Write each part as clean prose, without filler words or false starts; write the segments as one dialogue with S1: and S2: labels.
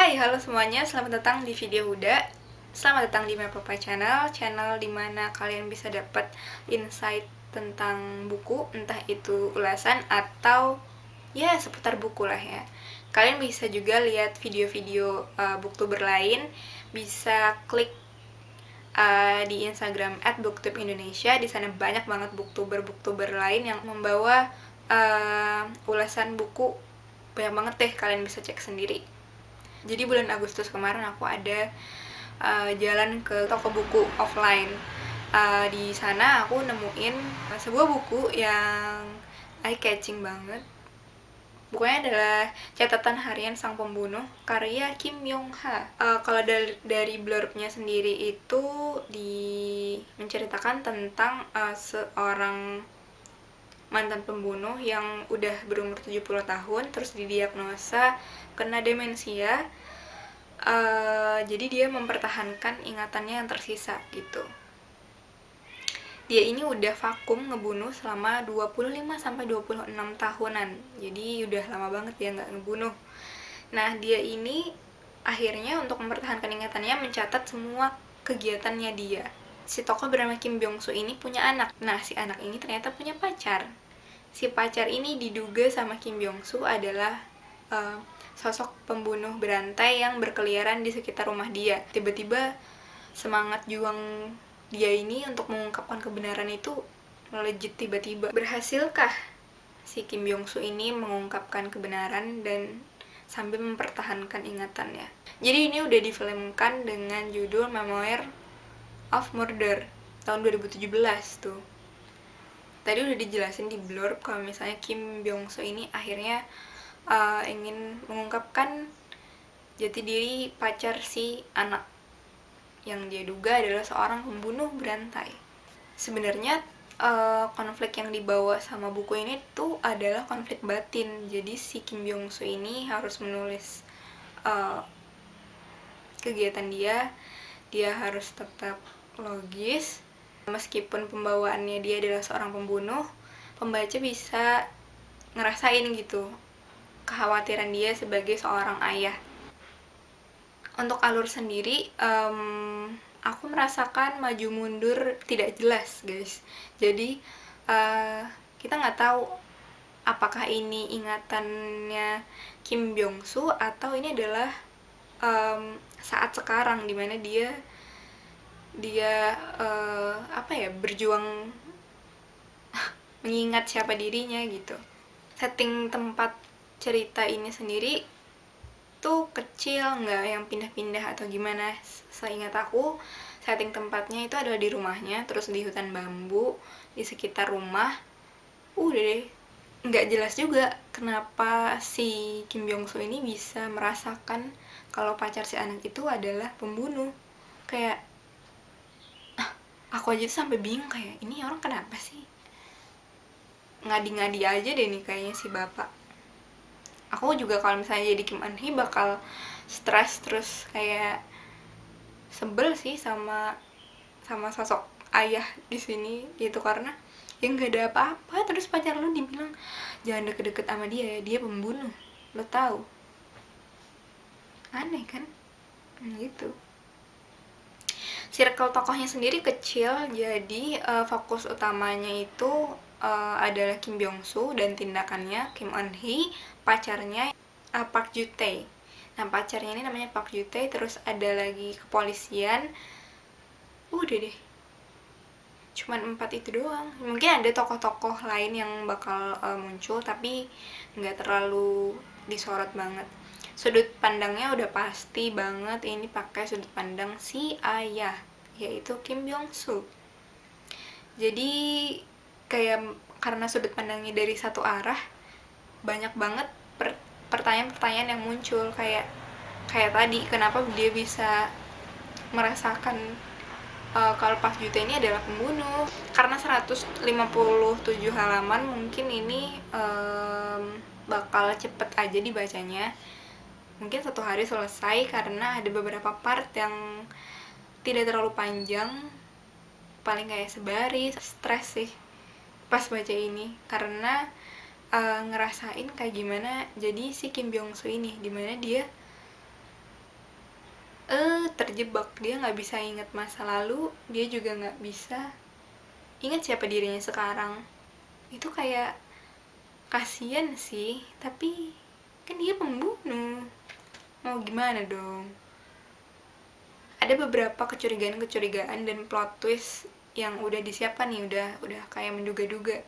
S1: Hai, halo semuanya, selamat datang di video Huda. Selamat datang di Mepopa channel dimana kalian bisa dapat insight tentang buku, entah itu ulasan atau ya seputar buku lah ya. Kalian bisa juga lihat video-video booktuber lain, bisa klik di Instagram @booktube_indonesia. Di sana banyak banget booktuber lain yang membawa ulasan buku, banyak banget deh, kalian bisa cek sendiri. Jadi bulan Agustus kemarin aku ada jalan ke toko buku offline. Di sana aku nemuin sebuah buku yang eye catching banget. Bukunya adalah Catatan Harian Sang Pembunuh karya Kim Yong Ha. Kalau dari blurbnya sendiri itu menceritakan tentang seorang mantan pembunuh yang udah berumur 70 tahun terus didiagnosa kena demensia. Jadi dia mempertahankan ingatannya yang tersisa gitu. Dia ini udah vakum ngebunuh selama 25-26 tahunan. Jadi udah lama banget dia nggak ngebunuh. Nah, dia ini akhirnya untuk mempertahankan ingatannya mencatat semua kegiatannya dia. Si tokoh bernama Kim Byung Soo ini punya anak. Nah, si anak ini ternyata punya pacar. Si pacar ini diduga sama Kim Byung Soo adalah sosok pembunuh berantai yang berkeliaran di sekitar rumah dia. Tiba-tiba semangat juang dia ini untuk mengungkapkan kebenaran itu melejit tiba-tiba. Berhasilkah si Kim Byung Soo ini mengungkapkan kebenaran dan sambil mempertahankan ingatannya? Jadi ini udah difilmkan dengan judul Memoir of Murder tahun 2017 tuh. Tadi udah dijelasin di blurb kalau misalnya Kim Byung Soo ini akhirnya ingin mengungkapkan jati diri pacar si anak yang dia duga adalah seorang pembunuh berantai. Sebenarnya konflik yang dibawa sama buku ini tuh adalah konflik batin. Jadi si Kim Byung Soo ini harus menulis kegiatan dia harus tetap logis. Meskipun pembawaannya dia adalah seorang pembunuh, pembaca bisa ngerasain gitu kekhawatiran dia sebagai seorang ayah. Untuk alur sendiri, aku merasakan maju mundur tidak jelas, guys. Jadi kita nggak tahu apakah ini ingatannya Kim Byung Soo atau ini adalah saat sekarang dimana dia berjuang mengingat siapa dirinya gitu. Setting tempat cerita ini sendiri tuh kecil, nggak yang pindah-pindah atau gimana. Seingat aku, setting tempatnya itu adalah di rumahnya, terus di hutan bambu di sekitar rumah. Udah deh, nggak jelas juga kenapa si Kim Byung Soo ini bisa merasakan kalau pacar si anak itu adalah pembunuh. Kayak aku aja tuh sampai bingung, kayak ini orang kenapa sih, ngadi-ngadi aja deh nih kayaknya si bapak. Aku juga kalau misalnya jadi Kim Eun Hee bakal stres, terus kayak sebel sih sama sosok ayah di sini gitu, karena ya nggak ada apa-apa terus pacar lu dibilang jangan deket-deket sama dia ya, dia pembunuh, lo tahu. Aneh kan gitu. Circle tokohnya sendiri kecil, jadi fokus utamanya itu adalah Kim Byung Soo dan tindakannya Kim Eun Hee, pacarnya Park Ju Tae. Nah, pacarnya ini namanya Park Ju Tae, terus ada lagi kepolisian. Udah deh, cuman 4 itu doang. Mungkin ada tokoh-tokoh lain yang bakal muncul, tapi nggak terlalu disorot banget. Sudut pandangnya udah pasti banget, ini pakai sudut pandang si ayah, yaitu Kim Byung Soo. Jadi kayak karena sudut pandangnya dari satu arah, banyak banget pertanyaan-pertanyaan yang muncul, kayak tadi, kenapa dia bisa merasakan kalau Park Ju Tae ini adalah pembunuh. Karena 157 halaman, mungkin ini bakal cepet aja dibacanya, mungkin 1 hari selesai, karena ada beberapa part yang tidak terlalu panjang, paling kayak sebaris. Stres sih pas baca ini, karena ngerasain kayak gimana jadi si Kim Byung Soo ini, dimana dia terjebak, dia nggak bisa ingat masa lalu, dia juga nggak bisa ingat siapa dirinya sekarang. Itu kayak kasian sih, tapi kan dia pembunuh, mau gimana dong. Ada beberapa kecurigaan dan plot twist yang udah disiapkan nih, udah kayak menduga-duga,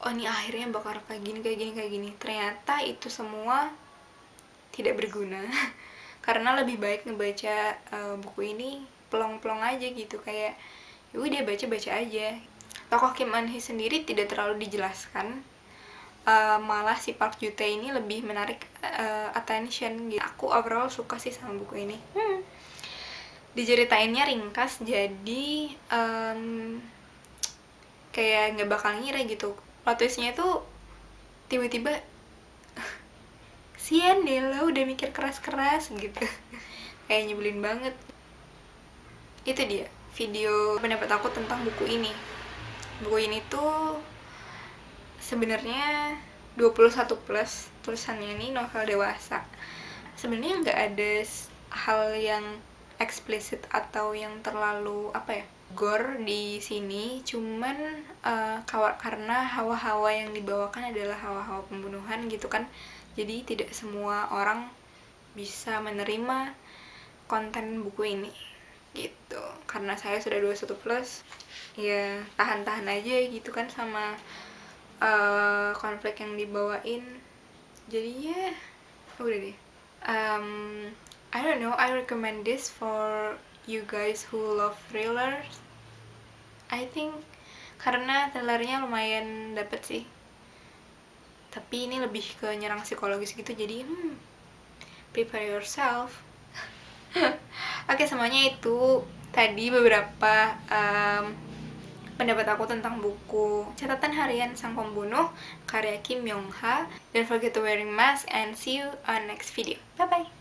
S1: oh ini akhirnya bakal kayak gini. Ternyata itu semua tidak berguna karena lebih baik ngebaca buku ini pelong-pelong aja gitu, kayak udah baca aja. Tokoh Kim Eun Hee sendiri tidak terlalu dijelaskan, malah si Park Ju Tae ini lebih menarik attention gitu. Aku overall suka sih sama buku ini. Diceritainnya ringkas, jadi kayak nggak bakal ngira gitu. Plot twistnya tuh tiba-tiba sian deh lo udah mikir keras-keras gitu kayak nyebelin banget. Itu dia video pendapat aku tentang buku ini. Buku ini tuh sebenarnya 21 plus, tulisannya ini novel dewasa. Sebenarnya nggak ada hal yang eksplisit atau yang terlalu gore di sini, cuman karena hawa-hawa yang dibawakan adalah hawa-hawa pembunuhan gitu kan, jadi tidak semua orang bisa menerima konten buku ini gitu. Karena saya sudah 21 plus, ya tahan-tahan aja gitu kan sama konflik yang dibawain. Jadinya udah deh. I don't know, I recommend this for you guys who love thrillers. I think karena thrillernya lumayan dapet sih, tapi ini lebih ke nyerang psikologis gitu, jadi prepare yourself. Oke, semuanya itu tadi beberapa pendapat aku tentang buku Catatan Harian Sang Pembunuh karya Kim Yong Ha. Don't forget to wearing mask and see you on next video. Bye bye.